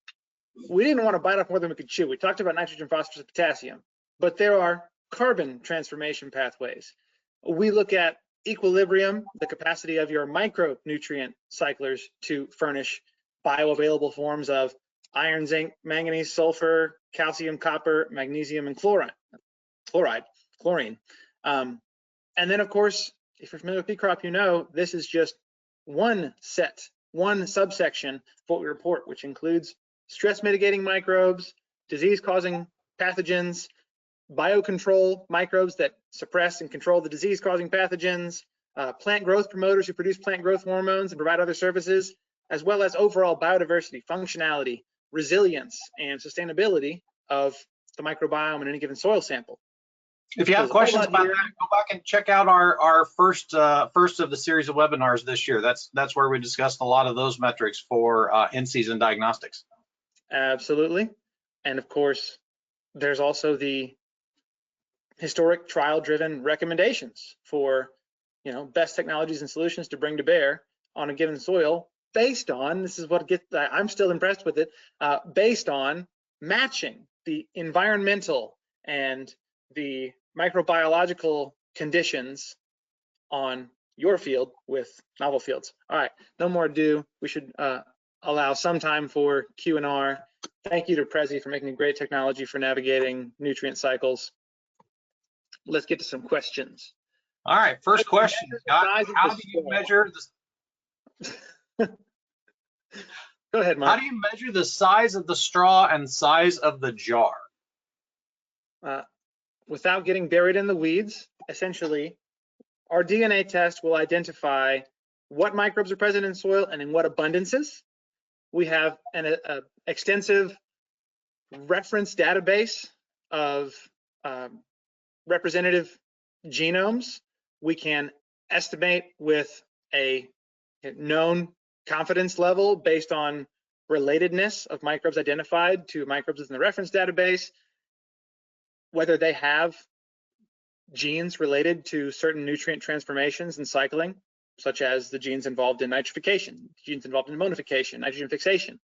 We didn't want to bite off more than we could chew. We talked about nitrogen, phosphorus, and potassium, but there are carbon transformation pathways. We look at equilibrium, the capacity of your micronutrient cyclers to furnish bioavailable forms of iron, zinc, manganese, sulfur, calcium, copper, magnesium, and chlorine. And then, of course, if you're familiar with bee crop, you know this is just one subsection of what we report, which includes stress mitigating microbes, disease causing pathogens, biocontrol microbes that suppress and control the disease causing pathogens, plant growth promoters who produce plant growth hormones and provide other services, as well as overall biodiversity, functionality, resilience, and sustainability of the microbiome in any given soil sample. If you have questions about that, go back and check out our first of the series of webinars this year. That's where we discussed a lot of those metrics for in-season diagnostics. Absolutely. And of course, there's also the historic trial-driven recommendations for, best technologies and solutions to bring to bear on a given soil based on, this is what gets, I'm still impressed with it, based on matching the environmental and the microbiological conditions on your field with novel fields. All right, no more ado. We should allow some time for Q&R. Thank you to Prezi for making a great technology for navigating nutrient cycles. Let's get to some questions. All right, first question, Scott. How do you measure this? Go ahead, Mark. How do you measure the size of the straw and size of the jar? Without getting buried in the weeds, essentially, our DNA test will identify what microbes are present in soil and in what abundances. We have an extensive reference database of representative genomes. We can estimate with a known confidence level based on relatedness of microbes identified to microbes in the reference database, whether they have genes related to certain nutrient transformations and cycling, such as the genes involved in nitrification, genes involved in ammonification, nitrogen fixation.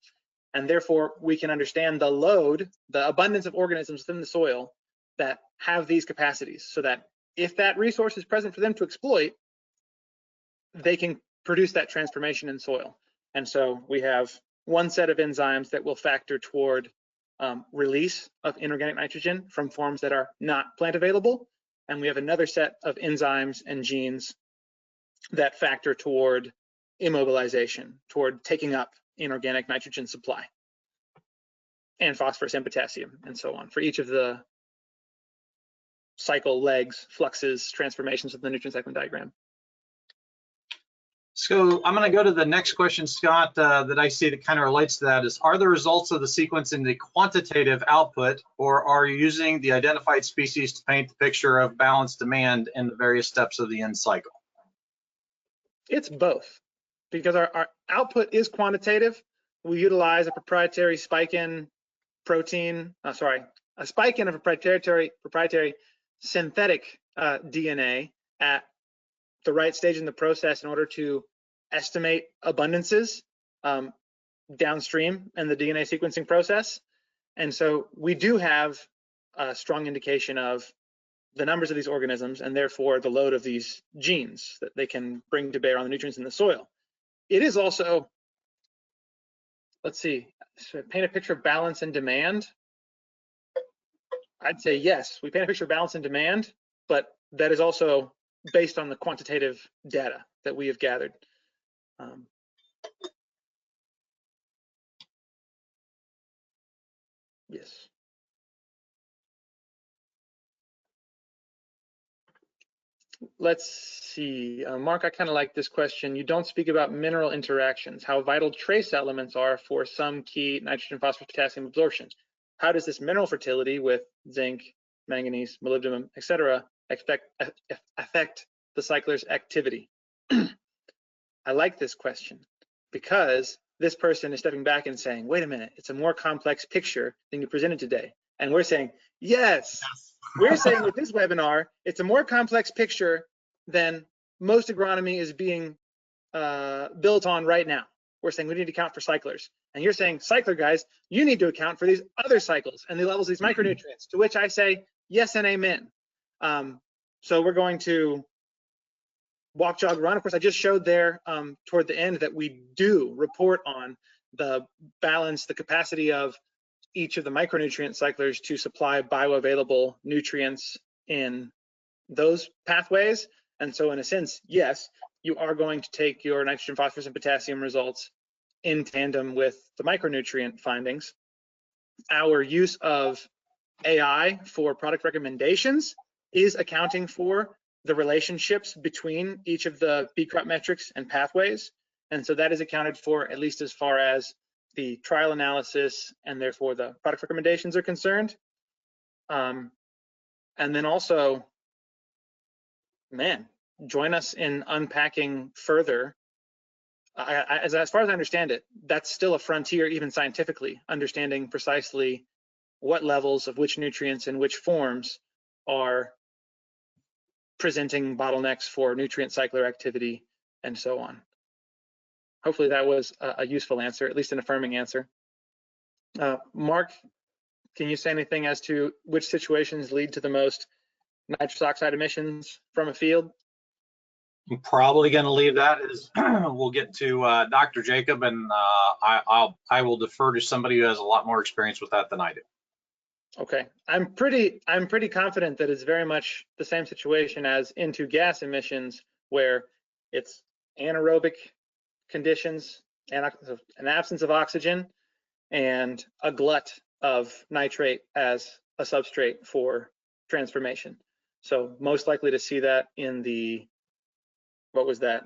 And therefore, we can understand the load, the abundance of organisms within the soil that have these capacities, so that if that resource is present for them to exploit, they can produce that transformation in soil. And so we have one set of enzymes that will factor toward release of inorganic nitrogen from forms that are not plant available. And we have another set of enzymes and genes that factor toward immobilization, toward taking up inorganic nitrogen supply, and phosphorus and potassium, and so on, for each of the cycle legs, fluxes, transformations of the nutrient cycling diagram. So I'm going to go to the next question, Scott, that I see that kind of relates to that is, are the results of the sequencing the quantitative output, or are you using the identified species to paint the picture of balanced demand in the various steps of the end cycle? It's both, because our output is quantitative. We utilize a proprietary spike-in protein, a spike-in of a proprietary synthetic DNA at the right stage in the process in order to estimate abundances downstream in the DNA sequencing process. And so we do have a strong indication of the numbers of these organisms and therefore the load of these genes that they can bring to bear on the nutrients in the soil. It is also, let's see, paint a picture of balance and demand. I'd say yes, we paint a picture of balance and demand, but that is also based on the quantitative data that we have gathered. Yes. Let's see, Mark, I kind of like this question. You don't speak about mineral interactions, how vital trace elements are for some key nitrogen, phosphorus, potassium absorption. How does this mineral fertility with zinc, manganese, molybdenum, etc., affect the cycler's activity? I like this question because this person is stepping back and saying, wait a minute, it's a more complex picture than you presented today. And we're saying, yes. We're saying with this webinar, it's a more complex picture than most agronomy is being built on right now. We're saying we need to account for cyclers. And you're saying, cycler guys, you need to account for these other cycles and the levels of these micronutrients, to which I say, yes and amen. So we're going to walk, jog, run. Of course, I just showed there toward the end that we do report on the balance, the capacity of each of the micronutrient cyclers to supply bioavailable nutrients in those pathways. And so in a sense, yes, you are going to take your nitrogen, phosphorus, and potassium results in tandem with the micronutrient findings. Our use of AI for product recommendations is accounting for the relationships between each of the B crop metrics and pathways. And so that is accounted for, at least as far as the trial analysis and therefore the product recommendations are concerned. And then also, man, join us in unpacking further. As far as I understand it, that's still a frontier, even scientifically, understanding precisely what levels of which nutrients in which forms are presenting bottlenecks for nutrient cycler activity and so on. Hopefully that was a useful answer, at least an affirming answer. Mark, can you say anything as to which situations lead to the most nitrous oxide emissions from a field? I'm probably going to leave that as we'll get to Dr. Jacob, and I will defer to somebody who has a lot more experience with that than I do. Okay, I'm pretty confident that it's very much the same situation as N2 gas emissions, where it's anaerobic conditions and an absence of oxygen and a glut of nitrate as a substrate for transformation. So most likely to see that in the, what was that?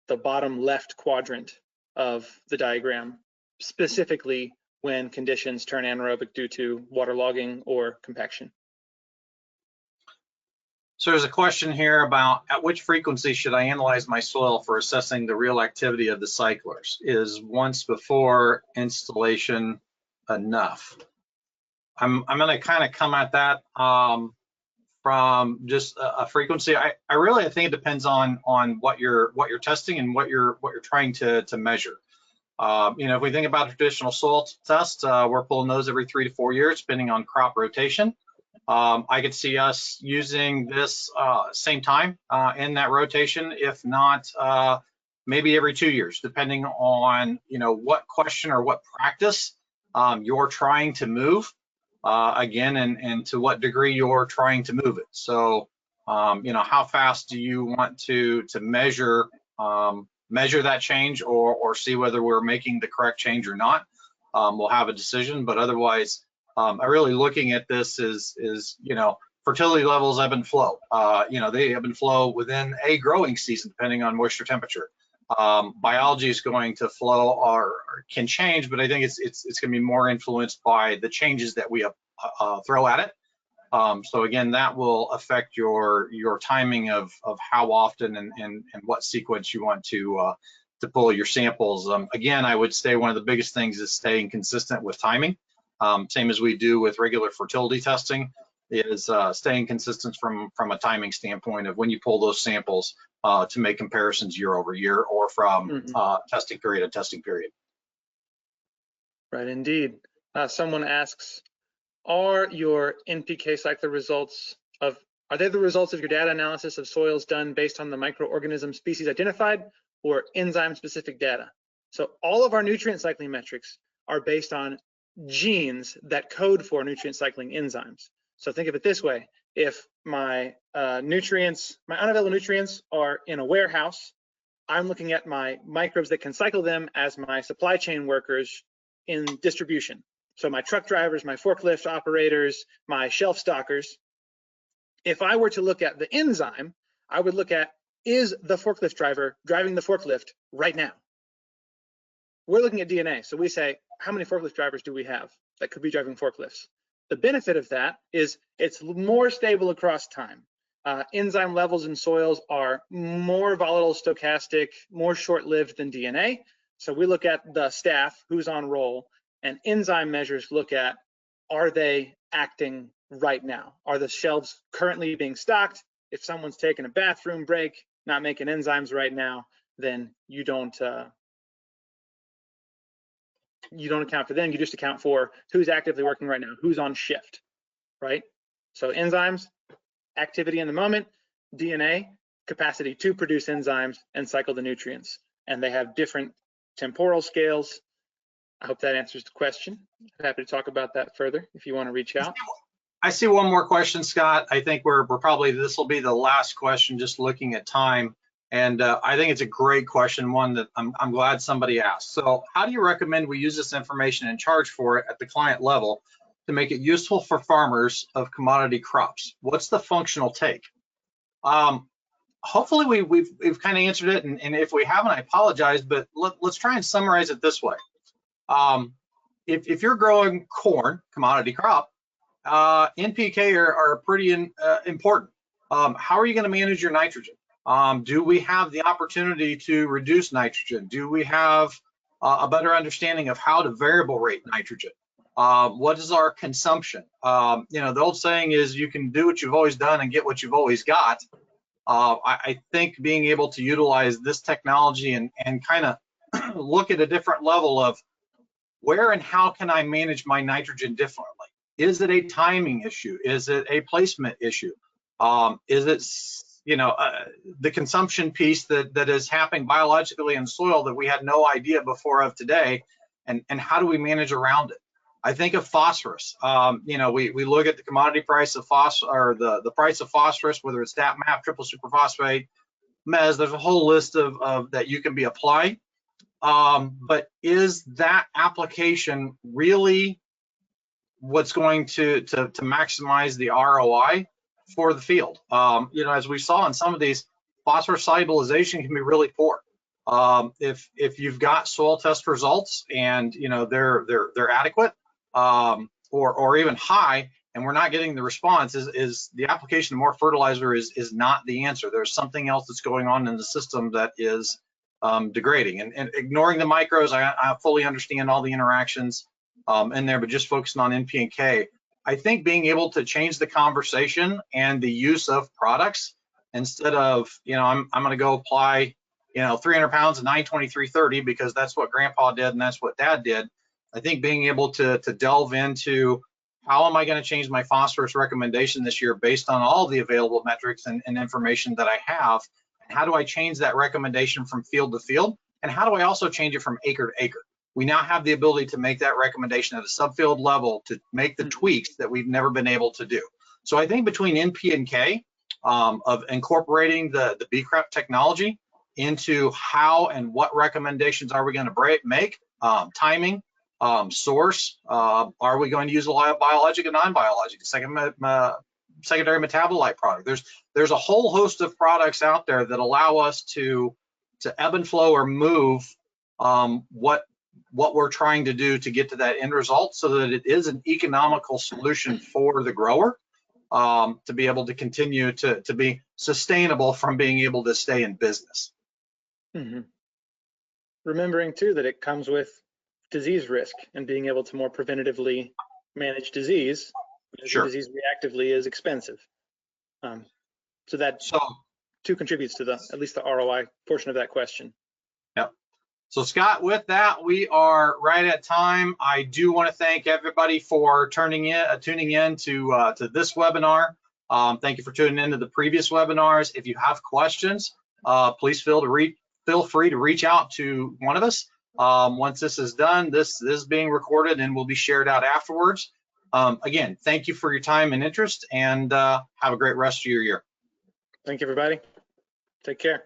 The bottom left quadrant of the diagram, specifically when conditions turn anaerobic due to waterlogging or compaction. So there's a question here about at which frequency should I analyze my soil for assessing the real activity of the cyclers? Is once before installation enough? I'm going to kind of come at that from just a frequency. I really think it depends on what you're testing and what you're trying to measure. If we think about a traditional soil test, we're pulling those every 3 to 4 years, depending on crop rotation. I could see us using this same time in that rotation, if not maybe every 2 years, depending on what question or what practice you're trying to move. Again, and to what degree you're trying to move it. So, how fast do you want to measure that change or see whether we're making the correct change or not? We'll have a decision, but otherwise, I'm really looking at this is fertility levels ebb and flow. They ebb and flow within a growing season, depending on moisture temperature. Biology is going to flow or can change, but I think it's going to be more influenced by the changes that we throw at it. So again, that will affect your timing of how often and what sequence you want to pull your samples. Again, I would say one of the biggest things is staying consistent with timing. Same as we do with regular fertility testing, is staying consistent from a timing standpoint of when you pull those samples to make comparisons year over year or from testing period to testing period. Right, indeed. Someone asks, are your NPK cycler results are they the results of your data analysis of soils done based on the microorganism species identified or enzyme specific data? So all of our nutrient cycling metrics are based on genes that code for nutrient cycling enzymes. So think of it this way: if my unavailable nutrients are in a warehouse, I'm looking at my microbes that can cycle them as my supply chain workers in distribution. So my truck drivers, my forklift operators, my shelf stockers. If I were to look at the enzyme, I would look at, is the forklift driver driving the forklift right now? We're looking at DNA. So we say, how many forklift drivers do we have that could be driving forklifts? The benefit of that is it's more stable across time. Enzyme levels in soils are more volatile, stochastic, more short-lived than DNA. So we look at the staff, who's on roll, and enzyme measures look at, are they acting right now? Are the shelves currently being stocked? If someone's taking a bathroom break, not making enzymes right now, then you don't account for them. You just account for who's actively working right now, who's on shift, right? So enzymes, activity in the moment, DNA, capacity to produce enzymes and cycle the nutrients. And they have different temporal scales. I hope that answers the question. I'm happy to talk about that further if you want to reach out. I see one more question, Scott. I think we're probably, this will be the last question, just looking at time. And I think it's a great question, one that I'm glad somebody asked. So how do you recommend we use this information and charge for it at the client level to make it useful for farmers of commodity crops? What's the functional take? Hopefully we've kind of answered it, and if we haven't, I apologize, but let's try and summarize it this way. If you're growing corn, commodity crop, NPK are pretty important. How are you going to manage your nitrogen? Do we have the opportunity to reduce nitrogen? Do we have a better understanding of how to variable rate nitrogen? What is our consumption? The old saying is you can do what you've always done and get what you've always got. I think being able to utilize this technology and kind of look at a different level of where and how can I manage my nitrogen differently? Is it a timing issue? Is it a placement issue? Is it the consumption piece that is happening biologically in soil that we had no idea before of today, and how do we manage around it? I think of phosphorus. We look at the commodity price of phosphorus, or the price of phosphorus, whether it's DAP, MAP, triple superphosphate, MES. There's a whole list of that you can be applied. But is that application really what's going to maximize the ROI for the field? As we saw in some of these, phosphorus solubilization can be really poor. If you've got soil test results and they're adequate or even high, and we're not getting the response, is the application of more fertilizer is not the answer. There's something else that's going on in the system that is degrading, and ignoring the micros. I fully understand all the interactions in there, but just focusing on NP and K. I think being able to change the conversation and the use of products, instead of, I'm going to go apply, 300 pounds of 92330 because that's what grandpa did and that's what dad did. I think being able to delve into how am I going to change my phosphorus recommendation this year based on all the available metrics and information that I have, and how do I change that recommendation from field to field, and how do I also change it from acre to acre? We now have the ability to make that recommendation at a subfield level to make the tweaks that we've never been able to do. So I think between NP and K, of incorporating the B-Crop technology into how and what recommendations are we going to make, timing, source, are we going to use a lot of biologic and non-biologic, secondary metabolite product? There's a whole host of products out there that allow us to ebb and flow or move what we're trying to do to get to that end result, so that it is an economical solution for the grower, to be able to continue to be sustainable from being able to stay in business. Mm-hmm. Remembering too that it comes with disease risk and being able to more preventatively manage disease, because Sure. disease reactively is expensive. So that too contributes to at least the ROI portion of that question. Yep. So Scott, with that, we are right at time. I do want to thank everybody for tuning in to this webinar. Thank you for tuning in to the previous webinars. If you have questions, please feel free to reach out to one of us. Once this is done, this is being recorded and will be shared out afterwards. Again, thank you for your time and interest, and have a great rest of your year. Thank you, everybody. Take care.